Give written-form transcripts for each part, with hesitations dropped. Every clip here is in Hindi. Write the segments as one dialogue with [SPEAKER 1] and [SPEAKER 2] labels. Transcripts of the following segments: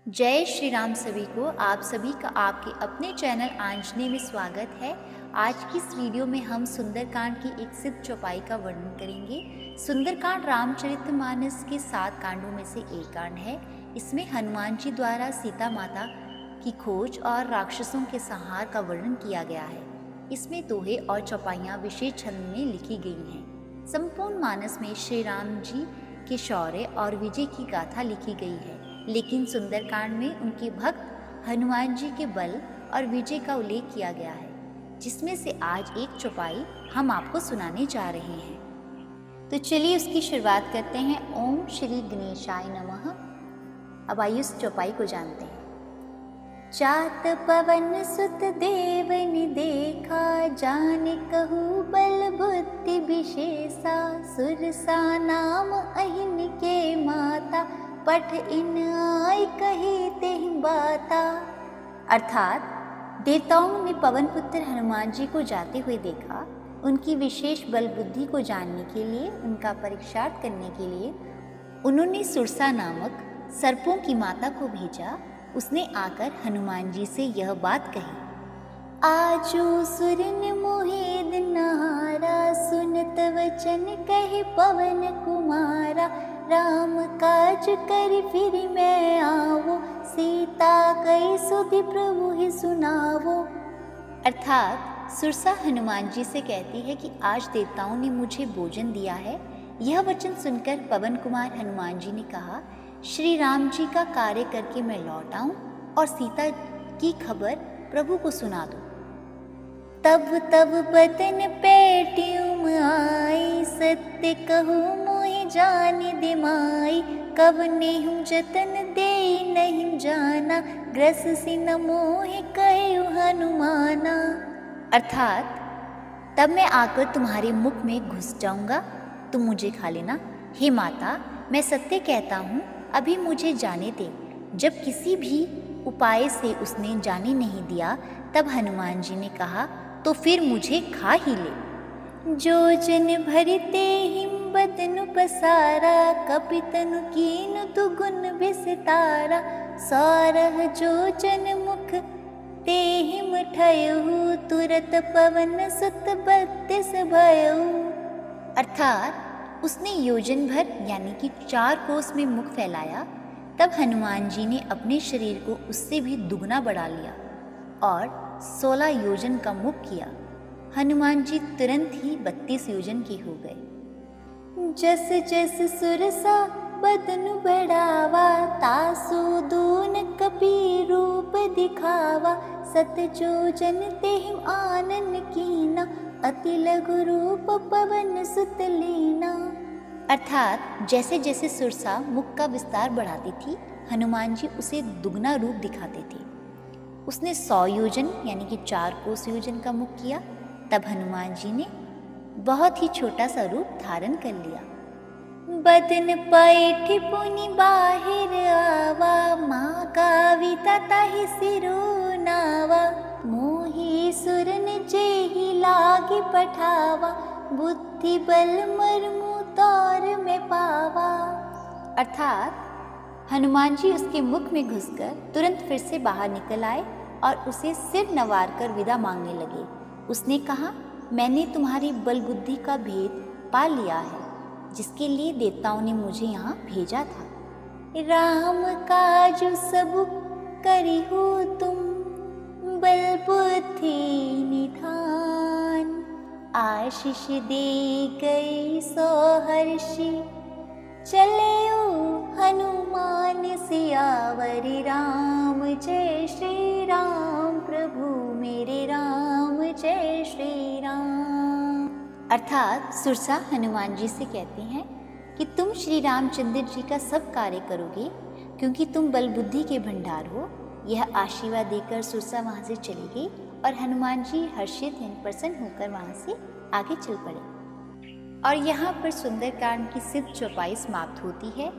[SPEAKER 1] जय श्री राम सभी को। आप सभी का आपके अपने चैनल आंजनेय में स्वागत है। आज की इस वीडियो में हम सुंदरकांड की एक सिद्ध चौपाई का वर्णन करेंगे। सुंदरकांड रामचरितमानस के 7 कांडों में से एक कांड है। इसमें हनुमान जी द्वारा सीता माता की खोज और राक्षसों के संहार का वर्णन किया गया है। इसमें दोहे और चौपाइयाँ विशेष छंद में लिखी गई हैं। संपूर्ण मानस में श्री राम जी के शौर्य और विजय की गाथा लिखी गई है, लेकिन सुंदरकांड में उनके भक्त हनुमान जी के बल और विजय का उल्लेख किया गया है, जिसमें से आज एक चौपाई हम आपको सुनाने जा रहे हैं। तो चलिए उसकी शुरुआत करते हैं। ओम श्री गणेशाय नमः। अब आइए उस चौपाई को जानते हैं। चात पवन सुत देवनि देखा, जान कहू बल बुद्धि विशेषा, सुरसा नाम अहिन के माता, पठ इन आई कही तेहि बाता। अर्थात देवताओं ने पवन पुत्र हनुमान जी को जाते हुए देखा। उनकी विशेष बल बुद्धि को जानने के लिए, उनका परीक्षार्थ करने के लिए उन्होंने सुरसा नामक सर्पों की माता को भेजा। उसने आकर हनुमान जी से यह बात कही। आजो सुरन मोहेद नहारा, सुनत वचन कहे पवन कुमारा, राम काज कर फिर मैं आवो, सीता कई सुधि प्रभु ही सुनावो। अर्थात सुरसा हनुमान जी से कहती है कि आज देवताओं ने मुझे भोजन दिया है। यह वचन सुनकर पवन कुमार हनुमान जी ने कहा, श्री राम जी का कार्य करके मैं लौट आऊं और सीता की खबर प्रभु को सुना दूं। तब तब बदन पेटियुम आई, सत्य कहूँ मोहि जानि दिमाई, कब नेहु जतन दे नहीं जाना, ग्रस सिन मोहि कहु हनुमाना। अर्थात तब मैं आकर तुम्हारे मुख में घुस जाऊंगा, तुम मुझे खा लेना। हे माता, मैं सत्य कहता हूँ, अभी मुझे जाने दे। जब किसी भी उपाय से उसने जाने नहीं दिया, तब हनुमान जी ने कहा, तो फिर मुझे खा ही ले। जो जन भरते हिम बदनु पसारा, कपितनु कीनु दुगुन विस्तारा, सारह जो जन मुख ते हिम ठयहु, तुरत पवन सुत 32 भयहु। अर्थात उसने योजन भर यानी कि 4 कोस में मुख फैलाया। तब हनुमान जी ने अपने शरीर को उससे भी दुगना बढ़ा लिया और 16 योजन का मुख किया। हनुमान जी तुरंत ही 32 योजन के हो गए। जस जस सुरसा बदनु बढ़ावा, तासु दून कपि रूप दिखावा, सत योजन तेहिं आनन कीना, अति लघु रूप पवन सुत लीना। अर्थात जैसे जैसे सुरसा मुख का विस्तार बढ़ाती थी, हनुमान जी उसे दुगना रूप दिखाते थे। उसने 100 योजन यानी कि 4 कोस योजन का मुख किया। तब हनुमान जी ने बहुत ही छोटा सा रूप धारण कर लिया। बदन पैठ पुनि बाहिर आवा, माँ काविता ताहि सिरो नावा, मोहि सुरन जेहि लागी पठावा, बुद्धि बल मर्मु तौर में पावा। अर्थात हनुमान जी उसके मुख में घुसकर तुरंत फिर से बाहर निकल आए और उसे सिर नवार कर विदा मांगने लगे। उसने कहा, मैंने तुम्हारी बल बुद्धि का भेद पा लिया है, जिसके लिए देवताओं ने मुझे यहाँ भेजा था। राम काज सब करिहु तुम, बल बुद्धि निधान, आशीष दे गई सोहर्षि, चले हनुमान सियावर राम, जय श्री राम प्रभु मेरे राम, जय श्री राम। अर्थात सुरसा हनुमान जी से कहती हैं कि तुम श्री रामचंद्र जी का सब कार्य करोगे, क्योंकि तुम बल बुद्धि के भंडार हो। यह आशीर्वाद देकर सुरसा वहाँ से चली गई और हनुमान जी हर्षित प्रसन्न होकर वहाँ से आगे चल पड़े। और यहाँ पर सुंदरकांड की सिद्ध चौपाई समाप्त होती है।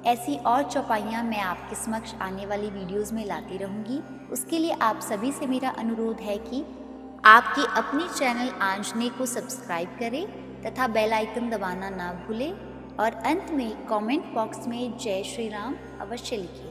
[SPEAKER 1] ऐसी और चौपाइयाँ मैं आपके समक्ष आने वाली वीडियोज़ में लाती रहूँगी। उसके लिए आप सभी से मेरा अनुरोध है कि आपके अपने चैनल आंजनेय को सब्सक्राइब करें तथा बेल आइकन दबाना ना भूलें और अंत में कमेंट बॉक्स में जय श्री राम अवश्य लिखें।